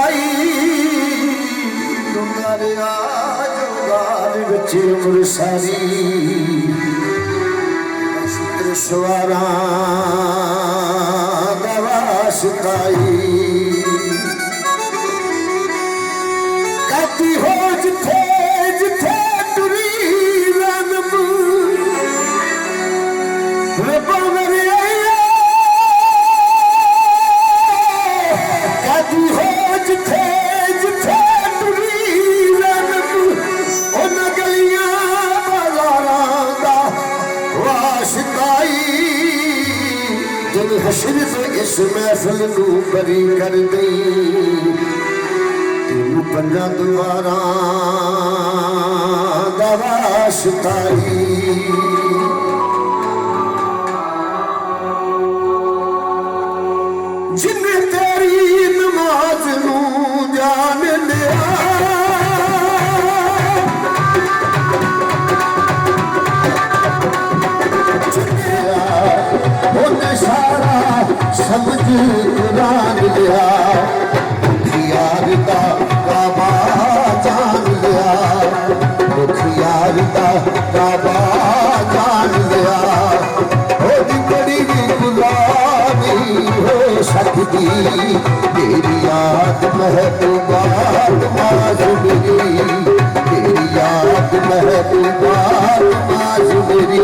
सिखाई तुम्हारे आज बच्चे उम्र सारी शुक्रवारा दवा सिखाई कहती हो जिथे जिथे तुरी रनम रब्बा मेरे कहती हो जिथे जिथे तुरी रनम उन गलियां बाजारां दा वाशिकाई दिल हशर से इस महफिल नू बरी कर दई तेनू पंजा दुआरा दा वाशिकाई जिन्ने तेरी नमाज नू जान लिया उन्हें सारा समझ कुरान लिया मुखियार दा काबा जान लिया मुखियार दा काबा जान लिया ओदी बड़ी गुलामी हो सकती तेरी याद महबूबा माज़ुरी तेरी याद महबूबा माज़ुरी